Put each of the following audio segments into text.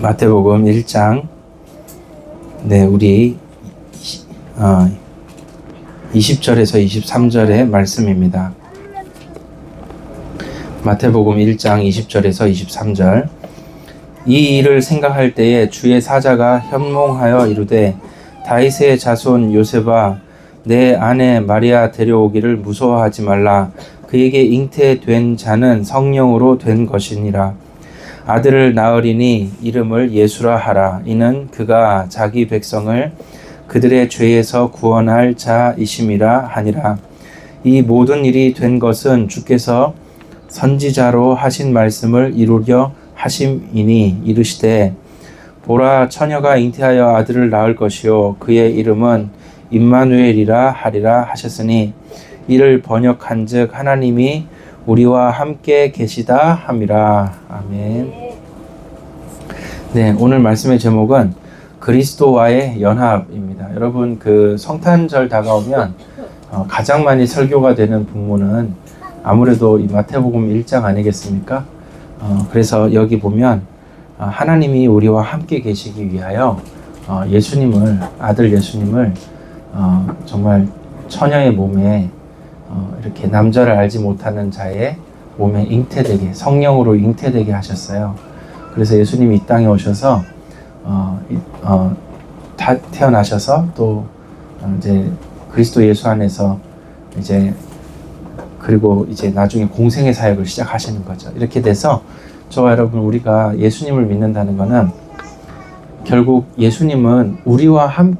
마태복음 1장, 우리 20절에서 23절의 말씀입니다. 마태복음 1장 20절에서 23절. 이 일을 생각할 때에 주의 사자가 현몽하여 이르되, 다윗의 자손 요셉아, 내 아내 마리아 데려오기를 무서워하지 말라. 그에게 잉태된 자는 성령으로 된 것이니라. 아들을 낳으리니 이름을 예수라 하라. 이는 그가 자기 백성을 그들의 죄에서 구원할 자이심이라 하니라. 이 모든 일이 된 것은 주께서 선지자로 하신 말씀을 이루려 하심이니, 이르시되 보라, 처녀가 잉태하여 아들을 낳을 것이요 그의 이름은 임마누엘이라 하리라 하셨으니, 이를 번역한즉 하나님이 우리와 함께 계시다 함이라. 아멘. 오늘 말씀의 제목은 그리스도와의 연합입니다. 여러분, 그 성탄절 다가오면 가장 많이 설교가 되는 본문은 아무래도 이 마태복음 1장 아니겠습니까? 그래서 여기 보면 하나님이 우리와 함께 계시기 위하여 아들 예수님을 정말 처녀의 몸에 이렇게 남자를 알지 못하는 자의 몸에 잉태되게, 성령으로 잉태되게 하셨어요. 그래서 예수님이 이 땅에 오셔서 태어나셔서 또 이제 그리스도 예수 안에서 그리고 이제 나중에 공생의 사역을 시작하시는 거죠. 이렇게 돼서 저와 여러분, 우리가 예수님을 믿는다는 것은 결국 예수님은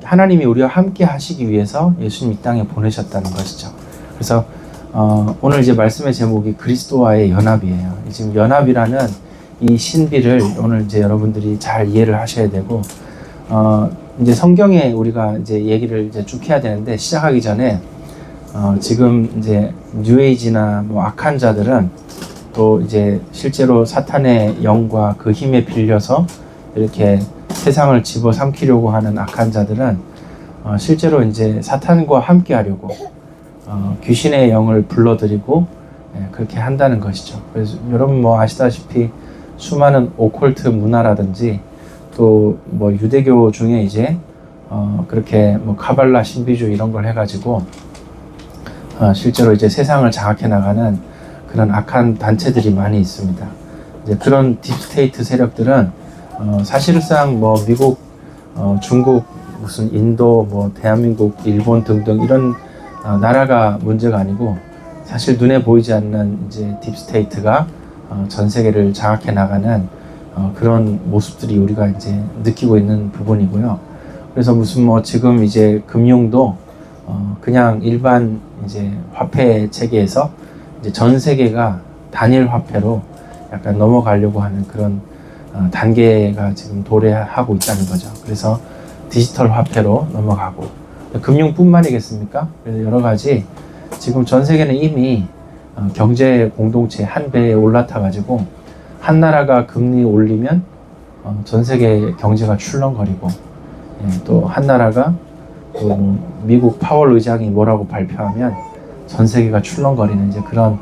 하나님이 우리와 함께 하시기 위해서 예수님 이 땅에 보내셨다는 것이죠. 그래서 오늘 이제 말씀의 제목이 그리스도와의 연합이에요. 지금 연합이라는 이 신비를 오늘 이제 여러분들이 잘 이해를 하셔야 되고, 이제 성경에 우리가 이제 얘기를 이제 쭉 해야 되는데, 시작하기 전에 지금 이제 뉴에이지나 뭐 악한 자들은 또 이제 실제로 사탄의 영과 그 힘에 빌려서 이렇게 세상을 집어삼키려고 하는 악한 자들은 실제로 이제 사탄과 함께 하려고 귀신의 영을 불러들이고 그렇게 한다는 것이죠. 그래서 여러분 뭐 아시다시피 수많은 오컬트 문화라든지 또 뭐 유대교 중에 이제 그렇게 뭐 카발라 신비주의 이런 걸 해가지고 실제로 이제 세상을 장악해 나가는 그런 악한 단체들이 많이 있습니다. 이제 그런 딥스테이트 세력들은 사실상 뭐 미국, 중국, 무슨 인도, 뭐 대한민국, 일본 등등 이런 나라가 문제가 아니고, 사실 눈에 보이지 않는 이제 딥스테이트가 전 세계를 장악해 나가는 그런 모습들이 우리가 이제 느끼고 있는 부분이고요. 그래서 무슨 뭐 지금 이제 금융도 그냥 일반 이제 화폐 체계에서 이제 전 세계가 단일 화폐로 약간 넘어가려고 하는 그런 단계가 지금 도래하고 있다는 거죠. 그래서 디지털 화폐로 넘어가고, 금융뿐만이겠습니까? 그래서 여러 가지 지금 전 세계는 이미 경제 공동체 한 배에 올라타 가지고, 한 나라가 금리 올리면 전 세계 경제가 출렁거리고, 또 한 나라가 또 미국 파월 의장이 뭐라고 발표하면 전 세계가 출렁거리는 이제 그런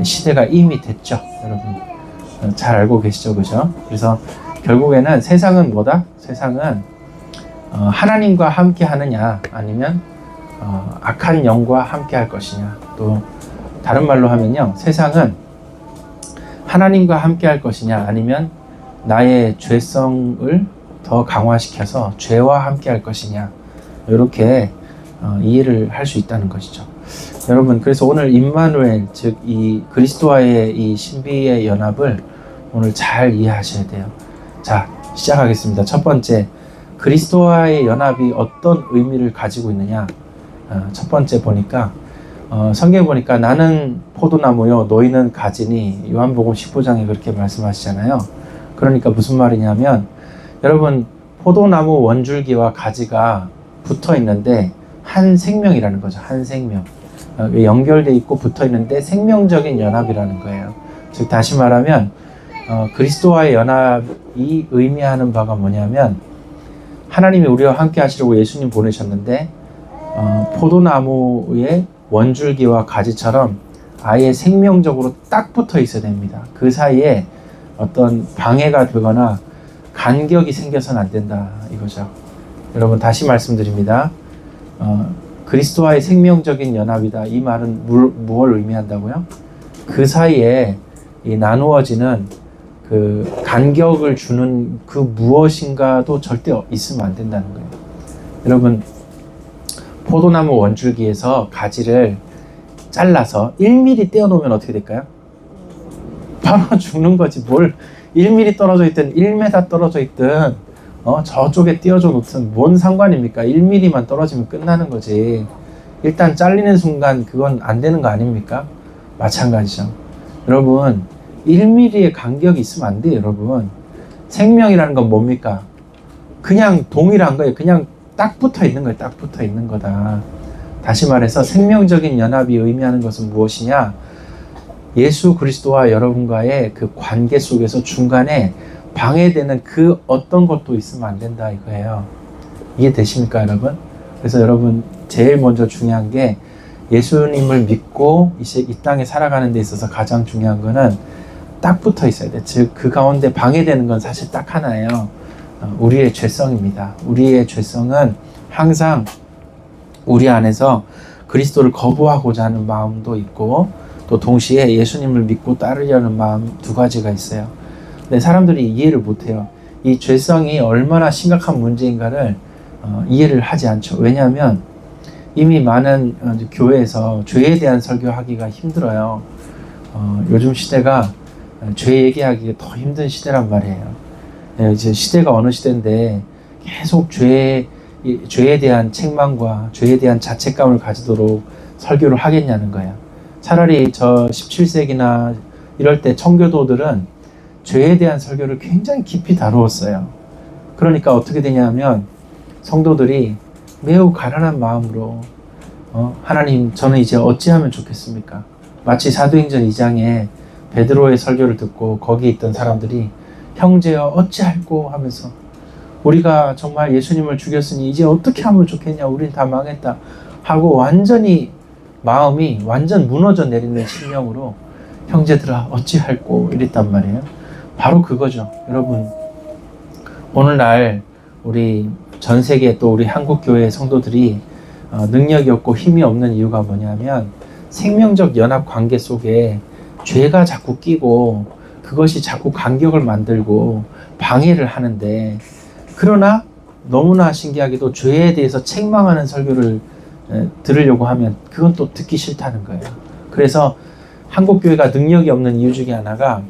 시대가 이미 됐죠. 여러분 잘 알고 계시죠, 그죠? 그래서 결국에는 세상은 뭐다? 세상은 하나님과 함께 하느냐, 아니면 악한 영과 함께 할 것이냐. 또 다른 말로 하면요, 세상은 하나님과 함께 할 것이냐, 아니면 나의 죄성을 더 강화시켜서 죄와 함께 할 것이냐, 이렇게 이해를 할 수 있다는 것이죠. 여러분, 그래서 오늘 임마누엘, 즉 이 그리스도와의 이 신비의 연합을 오늘 잘 이해하셔야 돼요. 자, 시작하겠습니다. 첫 번째, 그리스도와의 연합이 어떤 의미를 가지고 있느냐. 첫 번째 보니까 성경에 보니까 나는 포도나무요 너희는 가지니, 요한복음 15장에 그렇게 말씀하시잖아요. 그러니까 무슨 말이냐면, 여러분, 포도나무 원줄기와 가지가 붙어 있는데 한 생명이라는 거죠. 한 생명. 연결돼 있고 붙어 있는데 생명적인 연합이라는 거예요. 즉 다시 말하면 그리스도와의 연합이 의미하는 바가 뭐냐면, 하나님이 우리와 함께 하시려고 예수님 보내셨는데 포도나무의 원줄기와 가지처럼 아예 생명적으로 딱 붙어 있어야 됩니다. 그 사이에 어떤 방해가 되거나 간격이 생겨서는 안 된다 이거죠. 여러분 다시 말씀드립니다. 그리스도와의 생명적인 연합이다. 이 말은 무엇을 의미한다고요? 그 사이에 이 나누어지는 그 간격을 주는 그 무엇인가도 절대 있으면 안 된다는 거예요. 여러분 포도나무 원줄기에서 가지를 잘라서 1mm 떼어놓으면 어떻게 될까요? 바로 죽는 거지. 뭘 1mm 떨어져 있든 1m 떨어져 있든 저쪽에 띄워줘 놓든 뭔 상관입니까? 1mm만 떨어지면 끝나는 거지. 일단 잘리는 순간 그건 안 되는 거 아닙니까? 마찬가지죠. 여러분 1mm의 간격이 있으면 안 돼요. 여러분 생명이라는 건 뭡니까? 그냥 동일한 거예요. 그냥 딱 붙어 있는 거예요. 딱 붙어 있는 거다. 다시 말해서 생명적인 연합이 의미하는 것은 무엇이냐? 예수 그리스도와 여러분과의 그 관계 속에서 중간에 방해되는 그 어떤 것도 있으면 안 된다 이거예요. 이해되십니까 여러분? 그래서 여러분 제일 먼저 중요한 게 예수님을 믿고 이제 이 땅에 살아가는 데 있어서 가장 중요한 거는 딱 붙어 있어야 돼. 즉 그 가운데 방해되는 건 사실 딱 하나예요. 우리의 죄성입니다. 우리의 죄성은 항상 우리 안에서 그리스도를 거부하고자 하는 마음도 있고 또 동시에 예수님을 믿고 따르려는 마음 두 가지가 있어요. 근데 사람들이 이해를 못해요. 이 죄성이 얼마나 심각한 문제인가를 이해를 하지 않죠. 왜냐하면 이미 많은 교회에서 죄에 대한 설교하기가 힘들어요. 요즘 시대가 죄 얘기하기가 더 힘든 시대란 말이에요. 이제 시대가 어느 시대인데 계속 죄에 대한 책망과 죄에 대한 자책감을 가지도록 설교를 하겠냐는 거예요. 차라리 저 17세기나 이럴 때 청교도들은 죄에 대한 설교를 굉장히 깊이 다루었어요. 그러니까 어떻게 되냐면 성도들이 매우 가난한 마음으로 하나님 저는 이제 어찌하면 좋겠습니까? 마치 사도행전 2장에 베드로의 설교를 듣고 거기 있던 사람들이 형제여 어찌할꼬 하면서 우리가 정말 예수님을 죽였으니 이제 어떻게 하면 좋겠냐, 우린 다 망했다 하고 완전히 마음이 완전 무너져 내리는 심령으로 형제들아 어찌할꼬 이랬단 말이에요. 바로 그거죠. 여러분 오늘날 우리 전 세계 또 우리 한국교회 성도들이 능력이 없고 힘이 없는 이유가 뭐냐면 생명적 연합 관계 속에 죄가 자꾸 끼고 그것이 자꾸 간격을 만들고 방해를 하는데, 그러나 너무나 신기하게도 죄에 대해서 책망하는 설교를 들으려고 하면 그건 또 듣기 싫다는 거예요. 그래서 한국교회가 능력이 없는 이유 중에 하나가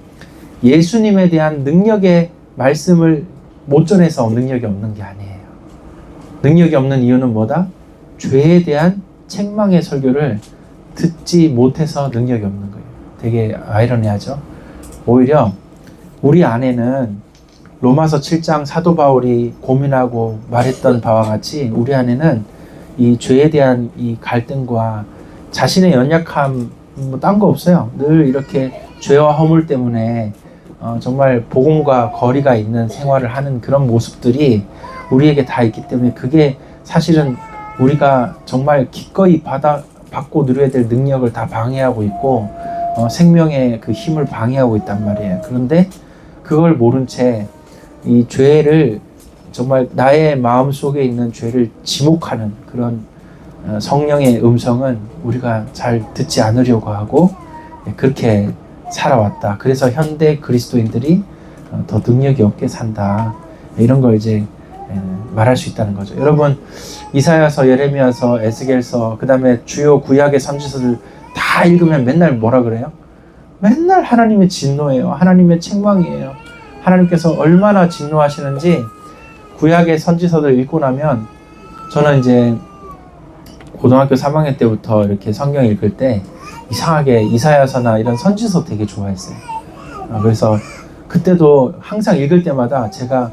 예수님에 대한 능력의 말씀을 못 전해서 능력이 없는 게 아니에요. 능력이 없는 이유는 뭐다? 죄에 대한 책망의 설교를 듣지 못해서 능력이 없는 거예요. 되게 아이러니하죠? 오히려 우리 안에는 로마서 7장 사도 바울이 고민하고 말했던 바와 같이 우리 안에는 이 죄에 대한 이 갈등과 자신의 연약함 뭐 딴 거 없어요. 늘 이렇게 죄와 허물 때문에 정말 복음과 거리가 있는 생활을 하는 그런 모습들이 우리에게 다 있기 때문에 그게 사실은 우리가 정말 기꺼이 받고 누려야 될 능력을 다 방해하고 있고 생명의 그 힘을 방해하고 있단 말이에요. 그런데 그걸 모른 채 이 죄를 정말 나의 마음 속에 있는 죄를 지목하는 그런 성령의 음성은 우리가 잘 듣지 않으려고 하고 그렇게 살아왔다. 그래서 현대 그리스도인들이 더 능력이 없게 산다. 이런 걸 이제 말할 수 있다는 거죠. 여러분 이사야서, 예레미야서, 에스겔서, 그 다음에 주요 구약의 선지서들 다 읽으면 맨날 뭐라 그래요? 맨날 하나님의 진노예요. 하나님의 책망이에요. 하나님께서 얼마나 진노하시는지 구약의 선지서들 읽고 나면 저는 이제 고등학교 3학년 때부터 이렇게 성경 읽을 때 이상하게 이사야서나 이런 선지서 되게 좋아했어요. 그래서 그때도 항상 읽을 때마다 제가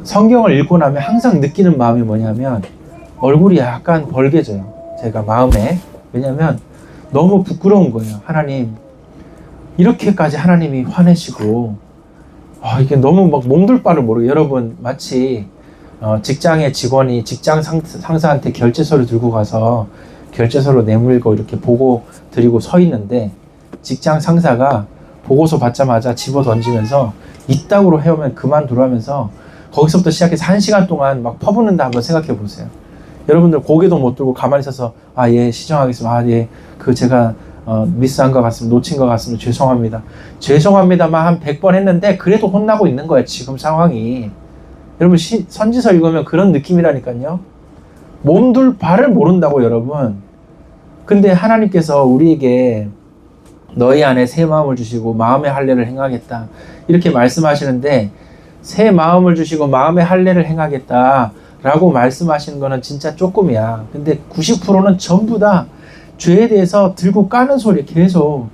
성경을 읽고 나면 항상 느끼는 마음이 뭐냐면 얼굴이 약간 벌개져요. 제가 마음에. 왜냐면 너무 부끄러운 거예요. 하나님 이렇게까지 하나님이 화내시고 이게 너무 막 몸둘 바를 모르고, 여러분 마치 직장의 직원이 직장 상사한테 결제서를 들고 가서 결제서로 내밀고 이렇게 보고 드리고 서 있는데 직장 상사가 보고서 받자마자 집어 던지면서 이따구로 해오면 그만두라면서 거기서부터 시작해서 1시간 동안 막 퍼붓는다 한번 생각해 보세요. 여러분들 고개도 못 들고 가만히 있어서 예 시정하겠습니다. 예 그 제가 미스한 것 같습니다. 놓친 것 같습니다. 죄송합니다. 죄송합니다만 한 100번 했는데 그래도 혼나고 있는 거예요. 지금 상황이. 여러분 선지서 읽으면 그런 느낌이라니까요. 몸둘 바를 모른다고 여러분. 근데 하나님께서 우리에게 너희 안에 새 마음을 주시고 마음의 할례를 행하겠다 이렇게 말씀하시는데, 새 마음을 주시고 마음의 할례를 행하겠다 라고 말씀하시는 거는 진짜 조금이야. 근데 90%는 전부 다 죄에 대해서 들고 까는 소리 계속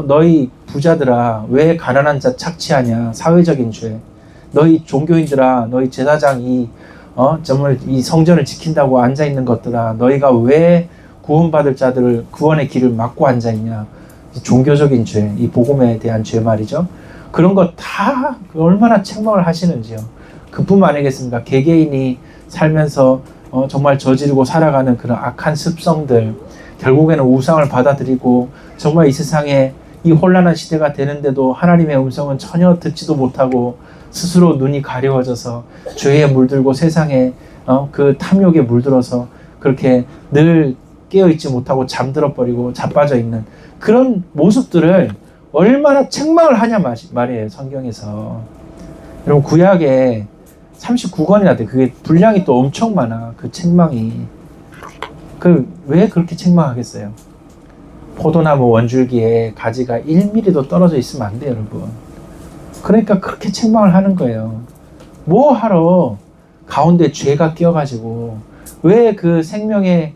너희 부자들아 왜 가난한 자 착취하냐, 사회적인 죄. 너희 종교인들아, 너희 제사장이 정말 이 성전을 지킨다고 앉아있는 것들아, 너희가 왜 구원받을 자들을 구원의 길을 막고 앉아있냐. 종교적인 죄, 이 복음에 대한 죄 말이죠. 그런 거 다 얼마나 책망을 하시는지요. 그뿐만 아니겠습니까? 개개인이 살면서 정말 저지르고 살아가는 그런 악한 습성들, 결국에는 우상을 받아들이고 정말 이 세상에 이 혼란한 시대가 되는데도 하나님의 음성은 전혀 듣지도 못하고 스스로 눈이 가려워져서 죄에 물들고 세상에 그 탐욕에 물들어서 그렇게 늘 깨어있지 못하고 잠들어 버리고 자빠져 있는 그런 모습들을 얼마나 책망을 하냐 말이에요. 성경에서. 여러분 구약에 39권이나 돼. 그게 분량이 또 엄청 많아. 그 책망이. 왜 그렇게 책망하겠어요? 포도나무 원줄기에 가지가 1mm도 떨어져 있으면 안 돼요, 여러분. 그러니까 그렇게 책망을 하는 거예요. 뭐 하러 가운데 죄가 끼어가지고 왜 그 생명의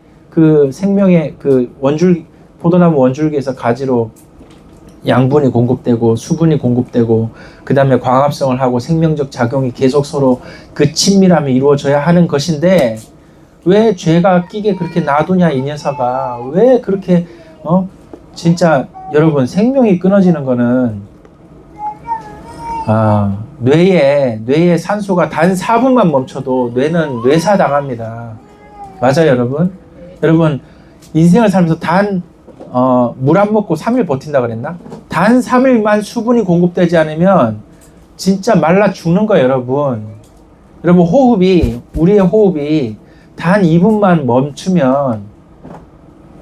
포도나무 원줄기에서 가지로 양분이 공급되고 수분이 공급되고 그 다음에 광합성을 하고 생명적 작용이 계속 서로 그 친밀함이 이루어져야 하는 것인데, 왜 죄가 끼게 그렇게 놔두냐 이 녀석아. 왜 그렇게 진짜 여러분 생명이 끊어지는 거는 뇌에 산소가 단 4분만 멈춰도 뇌는 뇌사당합니다. 맞아요 여러분? 여러분 인생을 살면서 물 안 먹고 3일 버틴다 그랬나? 단 3일만 수분이 공급되지 않으면 진짜 말라 죽는 거예요 여러분. 여러분 우리의 호흡이 단 2분만 멈추면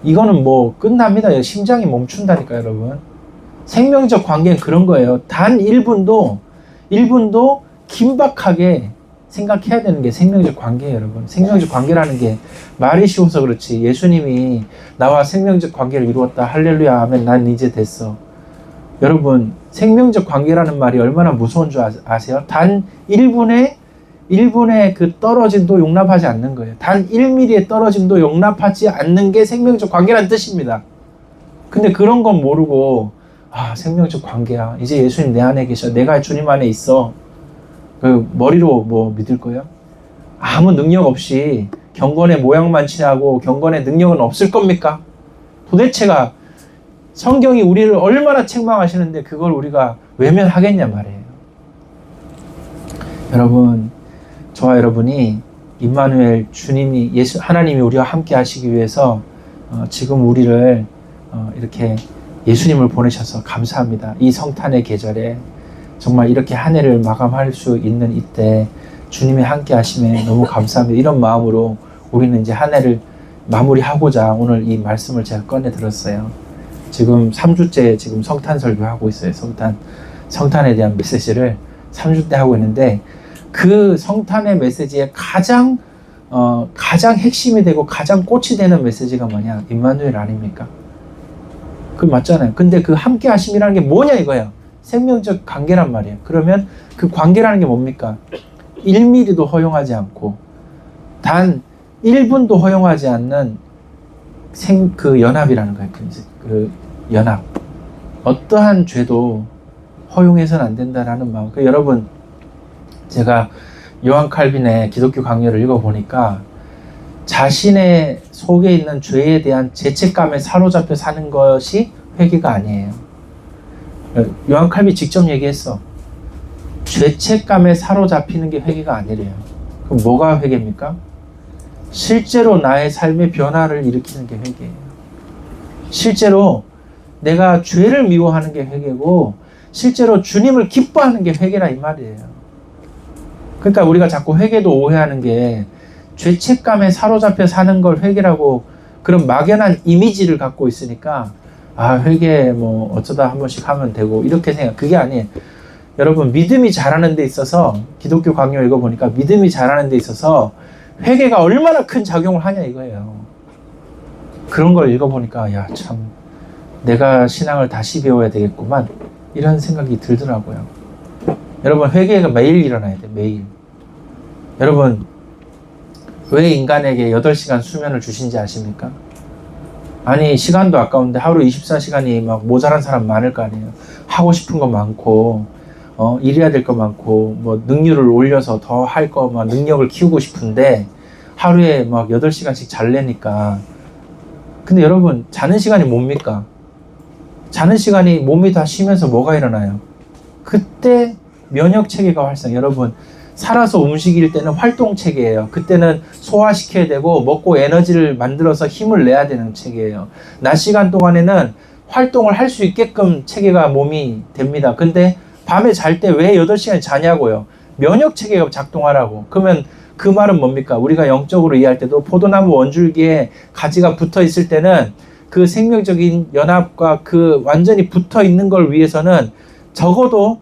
이거는 뭐 끝납니다. 심장이 멈춘다니까요 여러분. 생명적 관계는 그런 거예요. 단 1분도 긴박하게 생각해야 되는 게 생명적 관계예요 여러분. 생명적 관계라는 게 말이 쉬워서 그렇지, 예수님이 나와 생명적 관계를 이루었다 할렐루야 아멘 난 이제 됐어. 여러분 생명적 관계라는 말이 얼마나 무서운 줄 아세요? 단 1분의 그 떨어짐도 용납하지 않는 거예요. 단 1mm의 떨어짐도 용납하지 않는 게 생명적 관계라는 뜻입니다. 근데 그런 건 모르고 생명적 관계야, 이제 예수님 내 안에 계셔, 내가 주님 안에 있어, 그 머리로 뭐 믿을 거예요? 아무 능력 없이 경건의 모양만 취하고 경건의 능력은 없을 겁니까? 도대체가 성경이 우리를 얼마나 책망하시는데 그걸 우리가 외면하겠냐 말이에요. 여러분, 저와 여러분이 임마누엘 주님이 하나님이 우리와 함께 하시기 위해서 지금 우리를 이렇게 예수님을 보내셔서 감사합니다. 이 성탄의 계절에 정말 이렇게 한 해를 마감할 수 있는 이때 주님이 함께 하심에 너무 감사합니다. 이런 마음으로 우리는 이제 한 해를 마무리하고자 오늘 이 말씀을 제가 꺼내 들었어요. 지금 3주째 지금 성탄 설교하고 있어요. 성탄에 대한 메시지를 3주 때 하고 있는데, 그 성탄의 메시지의 가장 핵심이 되고 가장 꽃이 되는 메시지가 뭐냐? 임마누엘 아닙니까? 그 맞잖아요. 근데 그 함께 하심이라는 게 뭐냐 이거예요. 생명적 관계란 말이에요. 그러면 그 관계라는 게 뭡니까? 1mm도 허용하지 않고 단 1분도 허용하지 않는 그 연합이라는 거예요. 그 연합. 어떠한 죄도 허용해서는 안 된다라는 마음. 여러분, 제가 요한 칼빈의 기독교 강요를 읽어보니까 자신의 속에 있는 죄에 대한 죄책감에 사로잡혀 사는 것이 회개가 아니에요. 요한 칼빈이 직접 얘기했어. 죄책감에 사로잡히는 게 회개가 아니래요. 그럼 뭐가 회개입니까? 실제로 나의 삶의 변화를 일으키는 게 회개예요. 실제로 내가 죄를 미워하는 게 회개고, 실제로 주님을 기뻐하는 게 회개라 이 말이에요. 그러니까 우리가 자꾸 회개도 오해하는 게 죄책감에 사로잡혀 사는 걸 회개라고 그런 막연한 이미지를 갖고 있으니까 회개 뭐 어쩌다 한 번씩 하면 되고 이렇게 생각. 그게 아니에요. 여러분, 믿음이 자라는 데 있어서 기독교 강요 읽어보니까 믿음이 자라는 데 있어서 회개가 얼마나 큰 작용을 하냐 이거예요. 그런 걸 읽어보니까 참 내가 신앙을 다시 배워야 되겠구만 이런 생각이 들더라고요. 여러분, 회개가 매일 일어나야 돼. 매일. 여러분, 왜 인간에게 8시간 수면을 주신지 아십니까? 아니, 시간도 아까운데 하루 24시간이 막 모자란 사람 많을 거 아니에요. 하고 싶은 거 많고 일해야 될 거 많고 뭐 능률을 올려서 더 할 거 막 능력을 키우고 싶은데 하루에 막 8시간씩 잘래니까. 근데 여러분, 자는 시간이 뭡니까? 자는 시간이 몸이 다 쉬면서 뭐가 일어나요? 그때 면역 체계가 활성. 여러분, 살아서 움직일 때는 활동 체계예요. 그때는 소화시켜야 되고 먹고 에너지를 만들어서 힘을 내야 되는 체계예요. 낮 시간 동안에는 활동을 할 수 있게끔 체계가 몸이 됩니다. 근데 밤에 잘 때 왜 8시간 자냐고요? 면역 체계가 작동하라고. 그러면 그 말은 뭡니까? 우리가 영적으로 이해할 때도 포도나무 원줄기에 가지가 붙어 있을 때는 그 생명적인 연합과 그 완전히 붙어 있는 걸 위해서는 적어도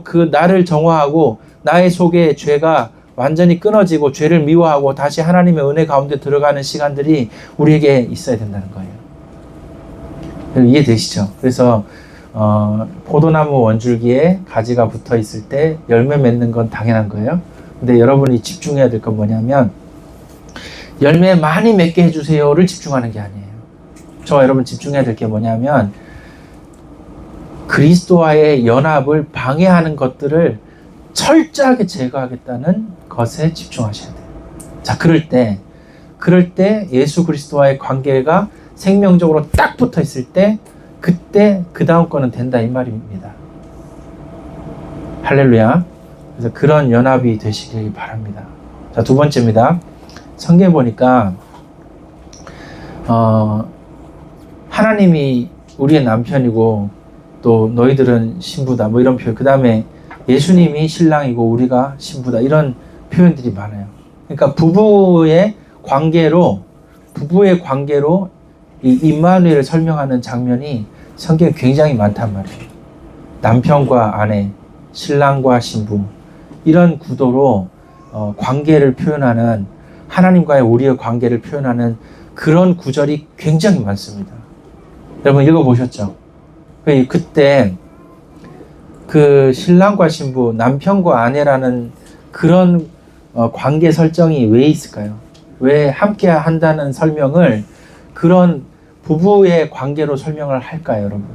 그 나를 정화하고 나의 속에 죄가 완전히 끊어지고 죄를 미워하고 다시 하나님의 은혜 가운데 들어가는 시간들이 우리에게 있어야 된다는 거예요. 이해되시죠? 그래서 포도나무 원줄기에 가지가 붙어 있을 때 열매 맺는 건 당연한 거예요. 근데 여러분이 집중해야 될 건 뭐냐면 열매 많이 맺게 해주세요를 집중하는 게 아니에요. 저와 여러분 집중해야 될 게 뭐냐면 그리스도와의 연합을 방해하는 것들을 철저하게 제거하겠다는 것에 집중하셔야 돼요. 자, 그럴 때 예수 그리스도와의 관계가 생명적으로 딱 붙어 있을 때 그때 그 다음 거는 된다 이 말입니다. 할렐루야. 그래서 그런 연합이 되시길 바랍니다. 자, 두 번째입니다. 성경에 보니까 하나님이 우리의 남편이고 또 너희들은 신부다 뭐 이런 표현, 그 다음에 예수님이 신랑이고 우리가 신부다 이런 표현들이 많아요. 그러니까 부부의 관계로 이 임마누엘을 설명하는 장면이 성경에 굉장히 많단 말이에요. 남편과 아내, 신랑과 신부 이런 구도로 관계를 표현하는, 하나님과의 우리의 관계를 표현하는 그런 구절이 굉장히 많습니다. 여러분 읽어보셨죠? 그때 그 신랑과 신부, 남편과 아내라는 그런 관계 설정이 왜 있을까요? 왜 함께 한다는 설명을 그런 부부의 관계로 설명을 할까요, 여러분?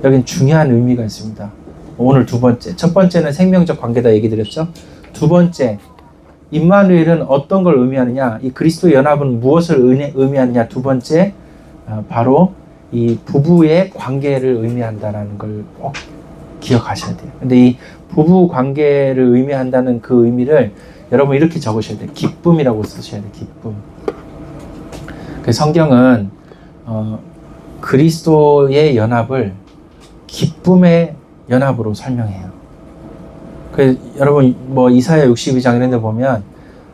여긴 중요한 의미가 있습니다. 오늘 두 번째. 첫 번째는 생명적 관계다 얘기 드렸죠? 두 번째, 임마누엘은 어떤 걸 의미하느냐? 이 그리스도의 연합은 무엇을 의미하느냐? 두 번째, 바로 이 부부의 관계를 의미한다라는 걸 꼭 기억하셔야 돼요. 근데 이 부부 관계를 의미한다는 그 의미를 여러분 이렇게 적으셔야 돼요. 기쁨이라고 쓰셔야 돼요. 기쁨. 그 성경은 그리스도의 연합을 기쁨의 연합으로 설명해요. 그 여러분 뭐 이사야 62장 이런 데 보면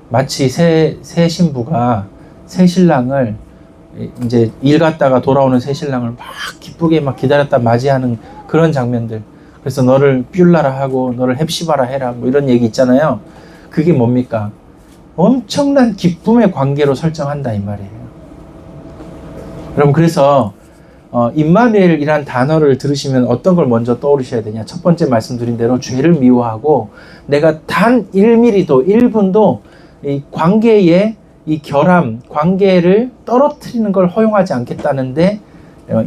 마치 새 신부가 새 신랑을 이제 일 갔다가 돌아오는 새 신랑을 막 기쁘게 막 기다렸다 맞이하는 그런 장면들. 그래서 너를 뷸라라 하고 너를 헵시바라 해라 뭐 이런 얘기 있잖아요. 그게 뭡니까? 엄청난 기쁨의 관계로 설정한다 이 말이에요. 여러분, 그래서 임마누엘이란 단어를 들으시면 어떤 걸 먼저 떠오르셔야 되냐? 첫 번째 말씀드린 대로 죄를 미워하고 내가 단 1mm도 1분도 이 관계의 이 결함, 관계를 떨어뜨리는 걸 허용하지 않겠다는데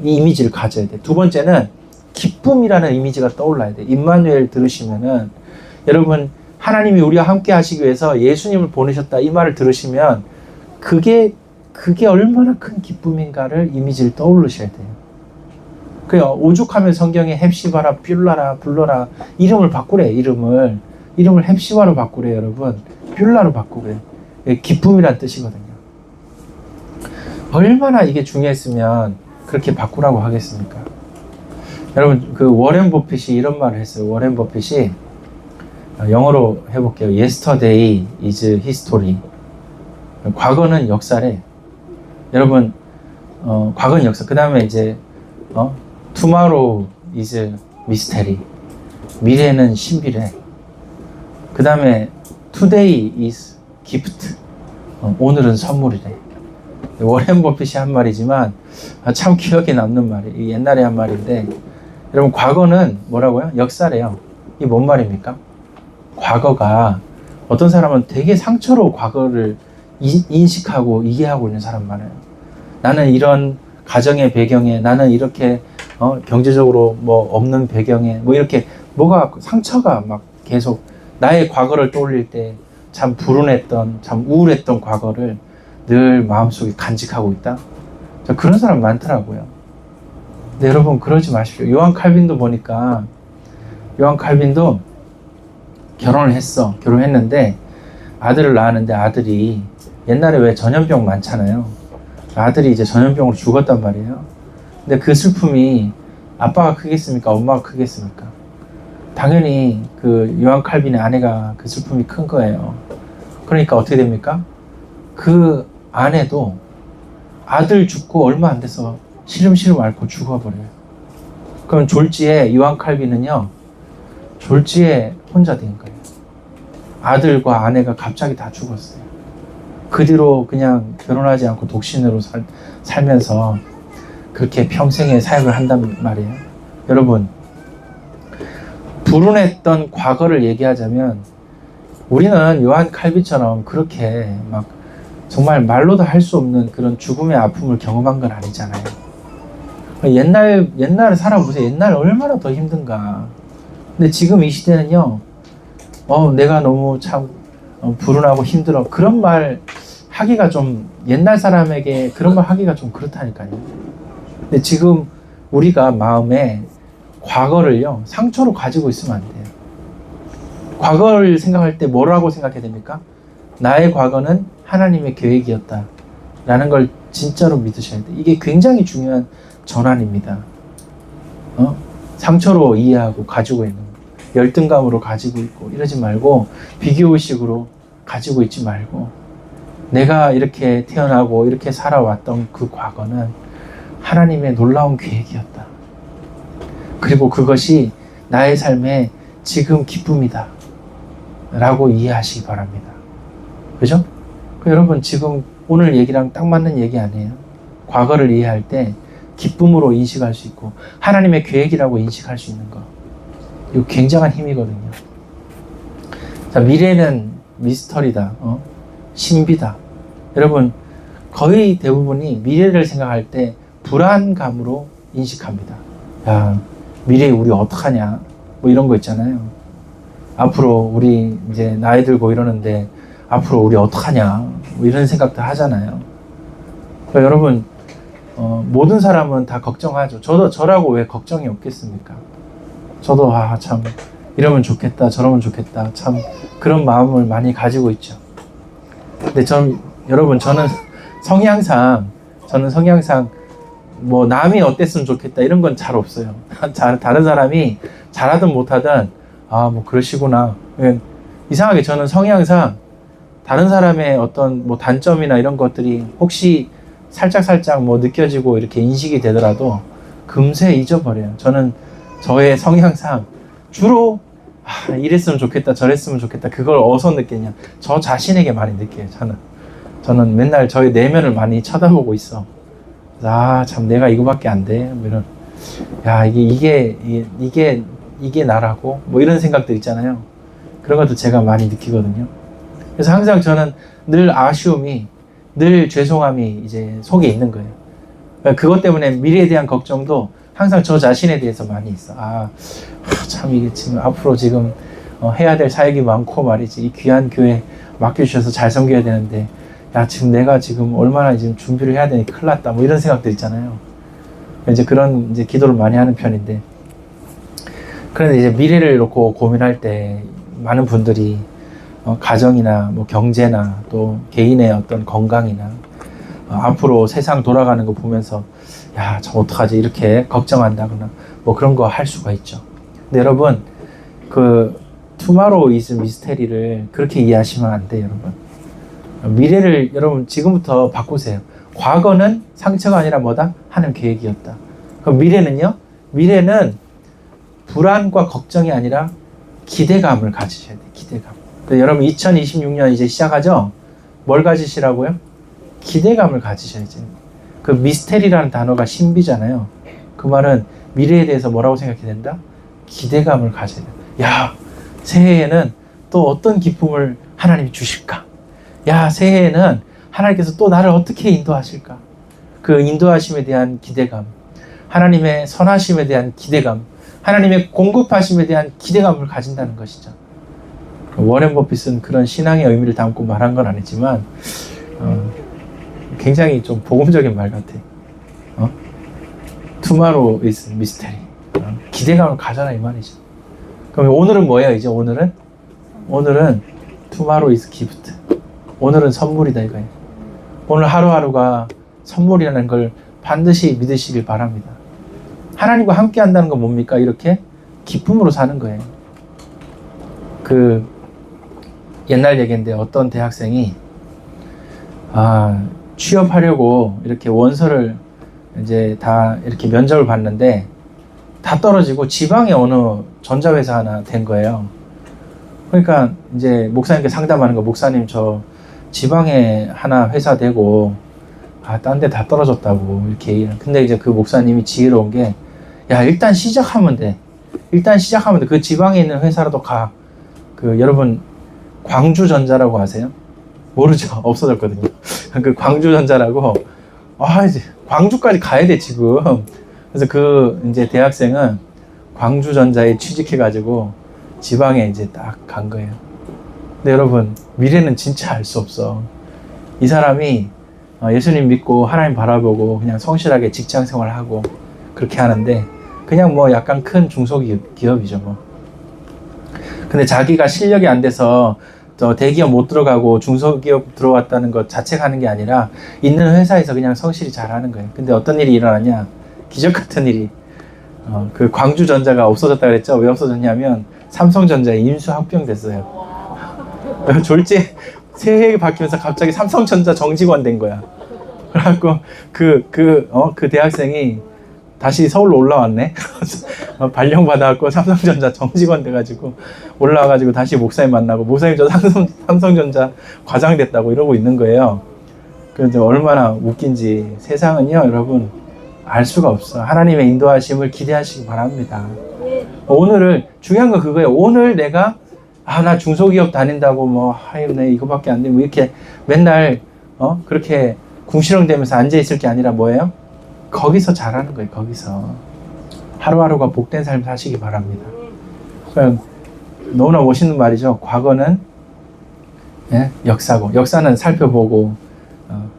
이 이미지를 가져야 돼. 두 번째는 기쁨이라는 이미지가 떠올라야 돼. 임마누엘 들으시면은 여러분, 하나님이 우리와 함께 하시기 위해서 예수님을 보내셨다 이 말을 들으시면 그게 얼마나 큰 기쁨인가를 이미지를 떠올리셔야 돼요. 그래요. 오죽하면 성경에 헵시바라, 뷸라라, 불러라 이름을 바꾸래. 이름을 헵시바로 바꾸래. 여러분, 뷸라로 바꾸래. 기쁨이란 뜻이거든요. 얼마나 이게 중요했으면 그렇게 바꾸라고 하겠습니까? 여러분, 그 워렌 버핏이 이런 말을 했어요. 워렌 버핏이 영어로 해볼게요. Yesterday is history. 과거는 역사래. 여러분, 과거는 역사. 그 다음에 이제 Tomorrow is mystery. 미래는 신비래. 그 다음에 Today is gift. 오늘은 선물이래. 워렌 버핏이 한 말이지만 참 기억에 남는 말이에요. 옛날에 한 말인데, 여러분, 과거는 뭐라고요? 역사래요. 이게 뭔 말입니까? 과거가, 어떤 사람은 되게 상처로 과거를 인식하고 이해하고 있는 사람 많아요. 나는 이런 가정의 배경에, 나는 이렇게 경제적으로 뭐 없는 배경에, 뭐 이렇게 뭐가 상처가 막 계속 나의 과거를 떠올릴 때 참 불운했던, 참 우울했던 과거를 늘 마음속에 간직하고 있다. 그런 사람 많더라고요. 근데 여러분, 그러지 마십시오. 요한 칼빈도 보니까, 요한 칼빈도 결혼했는데 아들을 낳았는데, 아들이 옛날에 왜 전염병 많잖아요. 아들이 이제 전염병으로 죽었단 말이에요. 근데 그 슬픔이 아빠가 크겠습니까? 엄마가 크겠습니까? 당연히 그 요한 칼빈의 아내가 그 슬픔이 큰 거예요. 그러니까 어떻게 됩니까? 그 아내도 아들 죽고 얼마 안 돼서 시름시름 앓고 죽어버려요. 그럼 졸지에 요한 칼빈은요, 졸지에 혼자 된 거예요. 아들과 아내가 갑자기 다 죽었어요. 그 뒤로 그냥 결혼하지 않고 독신으로 살면서 그렇게 평생의 사역을 한단 말이에요. 여러분, 불운했던 과거를 얘기하자면, 우리는 요한 칼빈처럼 그렇게 막 정말 말로도 할 수 없는 그런 죽음의 아픔을 경험한 건 아니잖아요. 옛날에 살아보세요. 옛날 얼마나 더 힘든가. 근데 지금 이 시대는요, 내가 너무 참 불운하고 힘들어. 그런 말 하기가 좀, 옛날 사람에게 그런 말 하기가 좀 그렇다니까요. 근데 지금 우리가 마음에 과거를요, 상처로 가지고 있으면 안 돼요. 과거를 생각할 때 뭐라고 생각해야 됩니까? 나의 과거는 하나님의 계획이었다 라는 걸 진짜로 믿으셔야 돼요. 이게 굉장히 중요한 전환입니다. 상처로 이해하고 가지고 있는, 열등감으로 가지고 있고 이러지 말고, 비교의식으로 가지고 있지 말고, 내가 이렇게 태어나고 이렇게 살아왔던 그 과거는 하나님의 놀라운 계획이었다. 그리고 그것이 나의 삶의 지금 기쁨이다 라고 이해하시기 바랍니다. 그죠? 여러분, 지금 오늘 얘기랑 딱 맞는 얘기 아니에요? 과거를 이해할 때 기쁨으로 인식할 수 있고 하나님의 계획이라고 인식할 수 있는 거, 이거 굉장한 힘이거든요. 자, 미래는 미스터리다, 신비다. 여러분, 거의 대부분이 미래를 생각할 때 불안감으로 인식합니다. 야, 미래에 우리 어떡하냐, 뭐 이런 거 있잖아요. 앞으로 우리 이제 나이 들고 이러는데 앞으로 우리 어떡하냐, 뭐 이런 생각도 하잖아요. 그러니까 여러분, 모든 사람은 다 걱정하죠. 저라고 왜 걱정이 없겠습니까? 저도 참 이러면 좋겠다, 저러면 좋겠다, 참 그런 마음을 많이 가지고 있죠. 근데 여러분, 저는 성향상 뭐 남이 어땠으면 좋겠다 이런 건 잘 없어요. 다른 사람이 잘하든 못하든 뭐 그러시구나. 이상하게 저는 성향상 다른 사람의 어떤 뭐 단점이나 이런 것들이 혹시 살짝 뭐 느껴지고 이렇게 인식이 되더라도 금세 잊어버려요. 저는 저의 성향상 주로 이랬으면 좋겠다, 저랬으면 좋겠다, 그걸 어디서 느끼냐, 저 자신에게 많이 느껴요. 저는 맨날 저의 내면을 많이 쳐다보고 있어. 참 내가 이거밖에 안 돼, 뭐 이런, 이게 나라고, 뭐 이런 생각들 있잖아요. 그런 것도 제가 많이 느끼거든요. 그래서 항상 저는 늘 아쉬움이, 늘 죄송함이 이제 속에 있는 거예요. 그러니까 그것 때문에 미래에 대한 걱정도 항상 저 자신에 대해서 많이 있어. 참 이게 지금 앞으로 지금 해야 될 사역이 많고 말이지, 이 귀한 교회 맡겨주셔서 잘 섬겨야 되는데, 지금 내가 지금 얼마나 지금 준비를 해야 되니 큰일 났다, 뭐 이런 생각들 있잖아요. 이제 그런 이제 기도를 많이 하는 편인데, 그런데 이제 미래를 놓고 고민할 때 많은 분들이 가정이나 뭐 경제나 또 개인의 어떤 건강이나 앞으로 세상 돌아가는 거 보면서 참 어떡하지 이렇게 걱정한다거나 뭐 그런 거 할 수가 있죠. 근데 여러분, 그 투마로우 이즈 미스테리를 그렇게 이해하시면 안 돼요, 여러분. 미래를 여러분 지금부터 바꾸세요. 과거는 상처가 아니라 뭐다? 하나님 계획이었다. 그럼 미래는요? 미래는 불안과 걱정이 아니라 기대감을 가지셔야 돼요. 기대감. 여러분 2026년 이제 시작하죠? 뭘 가지시라고요? 기대감을 가지셔야지. 그 미스테리라는 단어가 신비잖아요. 그 말은 미래에 대해서 뭐라고 생각해야 된다? 기대감을 가져야 된다. 야, 새해에는 또 어떤 기쁨을 하나님이 주실까? 야, 새해에는 하나님께서 또 나를 어떻게 인도하실까? 그 인도하심에 대한 기대감, 하나님의 선하심에 대한 기대감, 하나님의 공급하심에 대한 기대감을 가진다는 것이죠. 워렌 버핏은 그런 신앙의 의미를 담고 말한 건 아니지만 굉장히 좀 복음적인 말 같아. Tomorrow is mystery. 기대감을 가져라 이 말이죠. 그럼 오늘은 뭐예요? 이제 오늘은 Tomorrow is gift. 오늘은 선물이다 이거예요. 오늘 하루하루가 선물이라는 걸 반드시 믿으시길 바랍니다. 하나님과 함께 한다는 건 뭡니까? 이렇게 기쁨으로 사는 거예요. 그 옛날 얘기인데 어떤 대학생이 취업하려고 이렇게 원서를 이제 다 이렇게 면접을 봤는데 다 떨어지고 지방의 어느 전자회사 하나 된 거예요. 그러니까 이제 목사님께 상담하는 거, 목사님 저 지방에 하나 회사 되고 딴 데 다 떨어졌다고 이렇게. 근데 이제 그 목사님이 지혜로운 게, 야, 일단 시작하면 돼. 그 지방에 있는 회사라도 가. 그 여러분 광주전자라고 아세요? 모르죠? 없어졌거든요. 그 광주전자라고, 이제 광주까지 가야 돼 지금. 그래서 그 이제 대학생은 광주전자에 취직해가지고 지방에 이제 딱 간 거예요. 근데 여러분, 미래는 진짜 알 수 없어. 이 사람이 예수님 믿고 하나님 바라보고 그냥 성실하게 직장 생활하고 그렇게 하는데, 그냥 뭐 약간 큰 중소기업이죠 뭐. 근데 자기가 실력이 안 돼서 대기업 못 들어가고 중소기업 들어왔다는 것 자체가 하는 게 아니라 있는 회사에서 그냥 성실히 잘하는 거예요. 근데 어떤 일이 일어나냐? 기적 같은 일이. 그 광주전자가 없어졌다 그랬죠? 왜 없어졌냐면 삼성전자에 인수합병됐어요. 졸지 새해 바뀌면서 갑자기 삼성전자 정직원 된 거야. 그래갖고 그 대학생이 다시 서울로 올라왔네. 발령 받아갖고 삼성전자 정직원 돼가지고 올라와가지고 다시 목사님 만나고, 목사님 저 삼성전자 과장 됐다고 이러고 있는 거예요. 그런데 얼마나 웃긴지. 세상은요 여러분 알 수가 없어. 하나님의 인도하심을 기대하시기 바랍니다. 오늘을, 중요한 건 그거예요. 오늘 내가 나 중소기업 다닌다고 뭐 내 이거밖에 안 돼 뭐 이렇게 맨날 그렇게 궁시렁대면서 앉아있을 게 아니라 뭐예요? 거기서 잘하는 거예요. 거기서 하루하루가 복된 삶 사시기 바랍니다. 너무나 멋있는 말이죠. 과거는 역사고, 역사는 살펴보고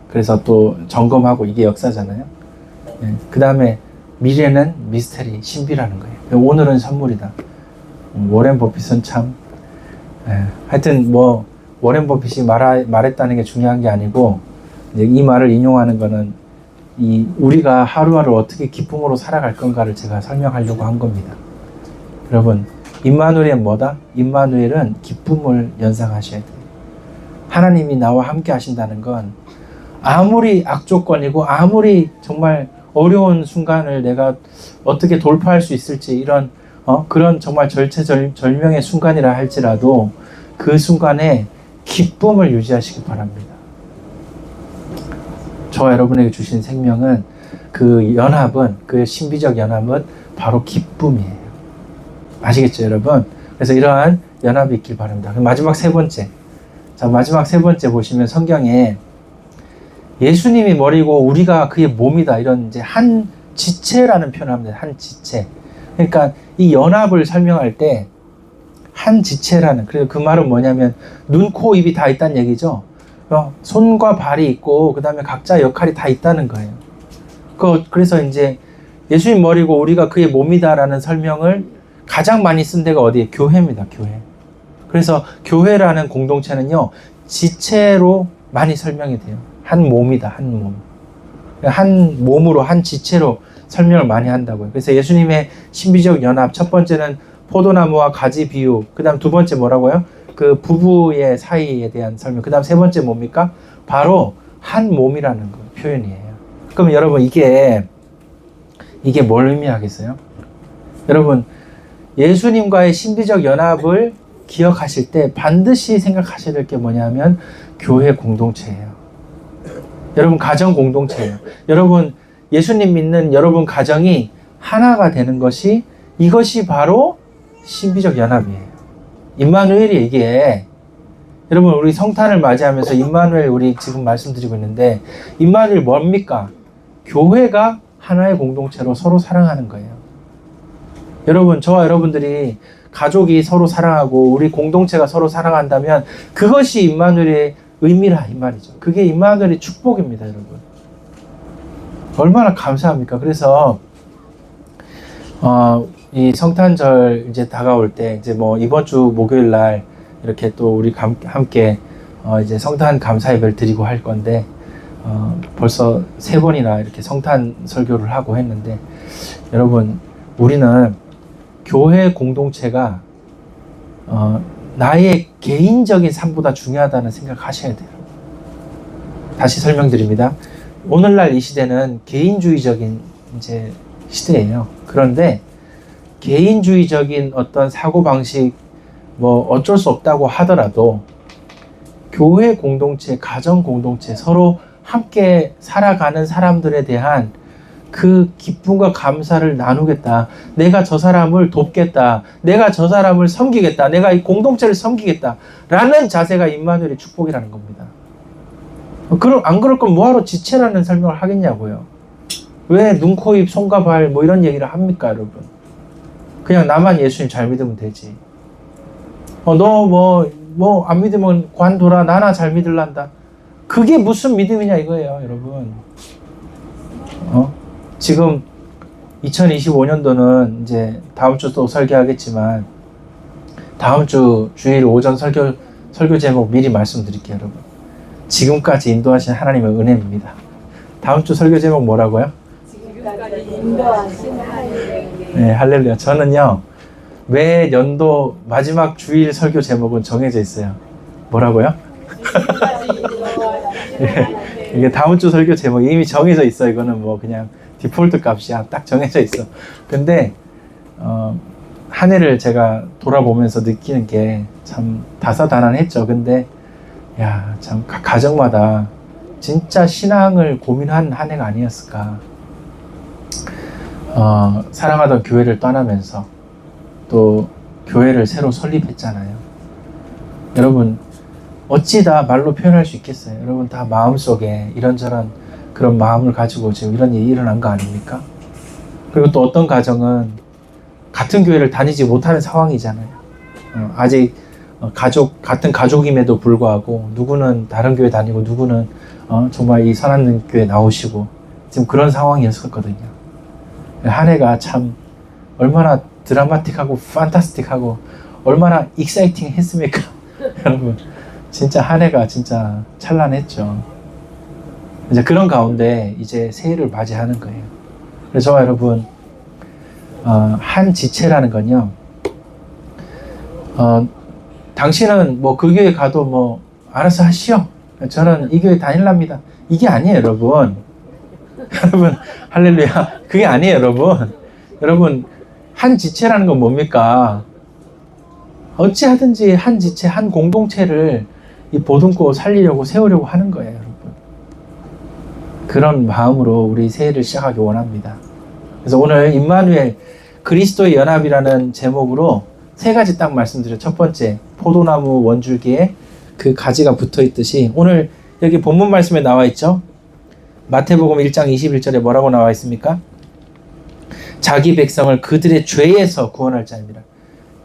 그래서 또 점검하고, 이게 역사잖아요. 그 다음에 미래는 미스테리, 신비라는 거예요. 오늘은 선물이다. 워렌 버핏은 참 하여튼 뭐 워렌 버핏이 말했다는 게 중요한 게 아니고, 이제 이 말을 인용하는 거는 우리가 하루하루 어떻게 기쁨으로 살아갈 건가를 제가 설명하려고 한 겁니다. 여러분, 임마누엘은 뭐다? 임마누엘은 기쁨을 연상하셔야 돼요. 하나님이 나와 함께 하신다는 건 아무리 악조건이고 아무리 정말 어려운 순간을 내가 어떻게 돌파할 수 있을지, 이런 그런 정말 절체절명의 순간이라 할지라도 그 순간에 기쁨을 유지하시기 바랍니다. 저와 여러분에게 주신 생명은, 그 연합은, 그 신비적 연합은 바로 기쁨이에요. 아시겠죠 여러분? 그래서 이러한 연합이 있길 바랍니다. 그럼 마지막 세 번째 보시면 성경에 예수님이 머리고 우리가 그의 몸이다, 이런 이제 한 지체라는 표현을 합니다. 한 지체. 그러니까 이 연합을 설명할 때 한 지체라는, 그래서 그 말은 뭐냐면 눈, 코, 입이 다 있다는 얘기죠. 손과 발이 있고 그 다음에 각자 역할이 다 있다는 거예요. 그래서 이제 예수님 머리고 우리가 그의 몸이다라는 설명을 가장 많이 쓴 데가 어디에? 교회입니다. 교회. 그래서 교회라는 공동체는요 지체로 많이 설명이 돼요. 한 몸이다. 한 몸. 한 몸으로, 한 지체로 설명을 많이 한다고요. 그래서 예수님의 신비적 연합, 첫 번째는 포도나무와 가지 비유, 그 다음 두 번째 뭐라고요? 그 부부의 사이에 대한 설명, 그 다음 세 번째 뭡니까? 바로 한 몸이라는 거 표현이에요. 그럼 여러분 이게 뭘 의미하겠어요? 여러분 예수님과의 신비적 연합을 기억하실 때 반드시 생각하셔야 될 게 뭐냐면 교회 공동체예요. 여러분 가정 공동체예요. 여러분 예수님 믿는 여러분 가정이 하나가 되는 것이 이것이 바로 신비적 연합이에요. 임마누엘이 이게 여러분 우리 성탄을 맞이하면서 임마누엘 우리 지금 말씀드리고 있는데 임마누엘 뭡니까? 교회가 하나의 공동체로 서로 사랑하는 거예요. 여러분 저와 여러분들이 가족이 서로 사랑하고 우리 공동체가 서로 사랑한다면 그것이 임마누엘의 의미라 이 말이죠. 그게 임마누엘의 축복입니다, 여러분. 얼마나 감사합니까? 그래서 이 성탄절 이제 다가올 때 이제 뭐 이번 주 목요일 날 이렇게 또 우리 함께 이제 성탄 감사 예배를 드리고 할 건데 벌써 3번이나 이렇게 성탄 설교를 하고 했는데 여러분 우리는 교회 공동체가 나의 개인적인 삶보다 중요하다는 생각하셔야 돼요. 다시 설명드립니다. 오늘날 이 시대는 개인주의적인 이제 시대예요. 그런데 개인주의적인 어떤 사고방식 뭐 어쩔 수 없다고 하더라도 교회 공동체, 가정 공동체 서로 함께 살아가는 사람들에 대한 그 기쁨과 감사를 나누겠다. 내가 저 사람을 돕겠다. 내가 저 사람을 섬기겠다. 내가 이 공동체를 섬기겠다. 라는 자세가 임마누엘의 축복이라는 겁니다. 안 그럴 거면 뭐하러 지체라는 설명을 하겠냐고요. 왜 눈, 코, 입, 손과 발 뭐 이런 얘기를 합니까, 여러분? 그냥 나만 예수님 잘 믿으면 되지. 너 안 믿으면 관둬라. 나나 잘 믿을란다. 그게 무슨 믿음이냐 이거예요, 여러분. 지금 2025년도는 이제 다음 주 또 설교하겠지만 다음 주 주일 오전 설교 제목 미리 말씀드릴게요, 여러분. 지금까지 인도하신 하나님의 은혜입니다. 다음 주 설교 제목 뭐라고요? 지금까지 인도하신 하나님의 은혜. 네, 할렐루야. 저는요 매 연도 마지막 주일 설교 제목은 정해져 있어요. 뭐라고요? 지금까지 인도하신 하나님의 이게 다음 주 설교 제목이 이미 정해져 있어. 이거는 뭐 그냥 디폴트 값이야. 딱 정해져 있어. 근데 한 해를 제가 돌아보면서 느끼는 게 참 다사다난했죠. 근데 야, 참 가정마다 진짜 신앙을 고민한 한 해가 아니었을까. 사랑하던 교회를 떠나면서 또 교회를 새로 설립했잖아요. 여러분 어찌 다 말로 표현할 수 있겠어요? 여러분 다 마음속에 이런저런 그런 마음을 가지고 지금 이런 일이 일어난 거 아닙니까? 그리고 또 어떤 가정은 같은 교회를 다니지 못하는 상황이잖아요. 아직 같은 가족임에도 불구하고 누구는 다른 교회 다니고 누구는 정말 이 선한 교회 나오시고 지금 그런 상황이었었거든요. 한 해가 참 얼마나 드라마틱하고 판타스틱하고 얼마나 익사이팅 했습니까? 여러분 진짜 한 해가 진짜 찬란했죠. 이제 그런 가운데 이제 새해를 맞이하는 거예요. 그래서 저와 여러분 한 지체라는 건요. 당신은 뭐 그 교회 가도 뭐 알아서 하시오. 저는 이 교회 다닐랍니다. 이게 아니에요, 여러분. 여러분 할렐루야. 그게 아니에요, 여러분. 여러분 한 지체라는 건 뭡니까? 어찌하든지 한 지체, 한 공동체를 보듬고 살리려고 세우려고 하는 거예요, 여러분. 그런 마음으로 우리 새해를 시작하기 원합니다. 그래서 오늘 임마누엘 그리스도의 연합이라는 제목으로 3가지 딱 말씀드려요. 첫 번째, 포도나무 원줄기에 그 가지가 붙어 있듯이 오늘 여기 본문 말씀에 나와 있죠. 마태복음 1장 21절에 뭐라고 나와 있습니까? 자기 백성을 그들의 죄에서 구원할 자입니다.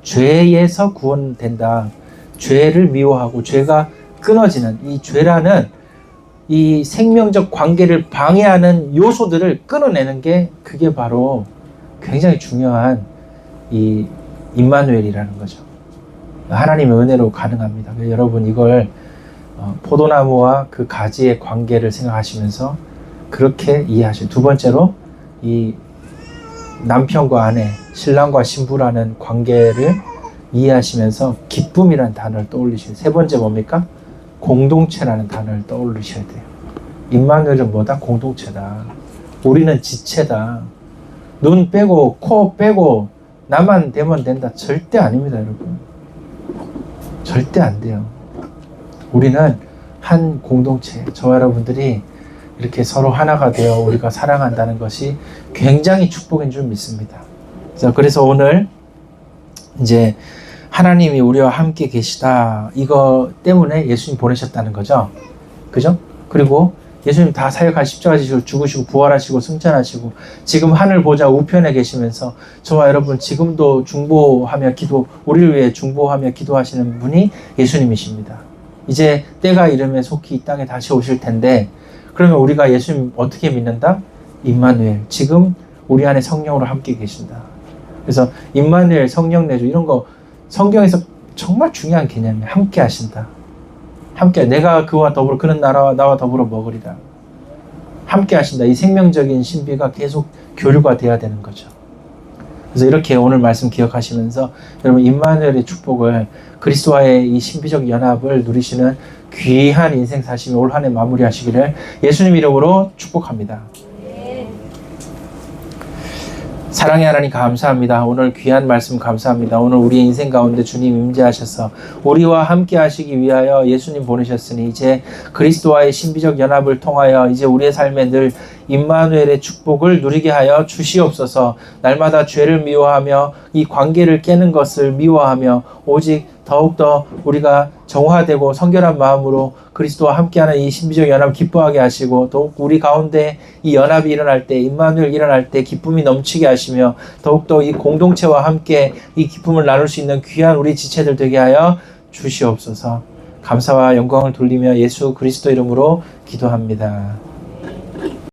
죄에서 구원된다. 죄를 미워하고 죄가 끊어지는 이 죄라는 이 생명적 관계를 방해하는 요소들을 끊어내는 게 그게 바로 굉장히 중요한 이 임마누엘이라는 거죠. 하나님의 은혜로 가능합니다. 여러분 이걸 포도나무와 그 가지의 관계를 생각하시면서 그렇게 이해하시고 두 번째로 이 남편과 아내, 신랑과 신부라는 관계를 이해하시면서 기쁨이라는 단어를 떠올리셔야 돼요. 세 번째 뭡니까? 공동체라는 단어를 떠올리셔야 돼요. 임마누엘은 뭐다? 공동체다. 우리는 지체다. 눈 빼고 코 빼고 나만 되면 된다. 절대 아닙니다, 여러분. 절대 안 돼요. 우리는 한 공동체, 저와 여러분들이 이렇게 서로 하나가 되어 우리가 사랑한다는 것이 굉장히 축복인 줄 믿습니다. 그래서 오늘 이제 하나님이 우리와 함께 계시다, 이거 때문에 예수님 보내셨다는 거죠. 그죠? 그리고 예수님 다 사역하 십자가 지시고 죽으시고 부활하시고 승천하시고 지금 하늘 보좌 우편에 계시면서 저와 여러분 지금도 중보하며 우리를 위해 중보하며 기도하시는 분이 예수님이십니다. 이제 때가 이르면 속히 이 땅에 다시 오실 텐데, 그러면 우리가 예수님 어떻게 믿는다? 임마누엘, 지금 우리 안에 성령으로 함께 계신다. 그래서 임마누엘, 성령 내주, 이런 거 성경에서 정말 중요한 개념이에요. 함께 하신다. 함께, 내가 그와 더불어 그는 나와 더불어 먹으리라. 함께 하신다. 이 생명적인 신비가 계속 교류가 돼야 되는 거죠. 그래서 이렇게 오늘 말씀 기억하시면서 여러분 임마누엘의 축복을, 그리스도와의 이 신비적 연합을 누리시는 귀한 인생 사시며 올 한 해 마무리하시기를 예수님 이름으로 축복합니다. 사랑의 하나님 감사합니다. 오늘 귀한 말씀 감사합니다. 오늘 우리의 인생 가운데 주님 임재하셔서 우리와 함께 하시기 위하여 예수님 보내셨으니 이제 그리스도와의 신비적 연합을 통하여 이제 우리의 삶에 늘 임마누엘의 축복을 누리게 하여 주시옵소서. 날마다 죄를 미워하며 이 관계를 깨는 것을 미워하며 오직 더욱더 우리가 정화되고 성결한 마음으로 그리스도와 함께하는 이 신비적 연합 기뻐하게 하시고, 더욱 우리 가운데 이 연합이 일어날 때, 임마누엘 일어날 때 기쁨이 넘치게 하시며 더욱더 이 공동체와 함께 이 기쁨을 나눌 수 있는 귀한 우리 지체들 되게 하여 주시옵소서. 감사와 영광을 돌리며 예수 그리스도 이름으로 기도합니다.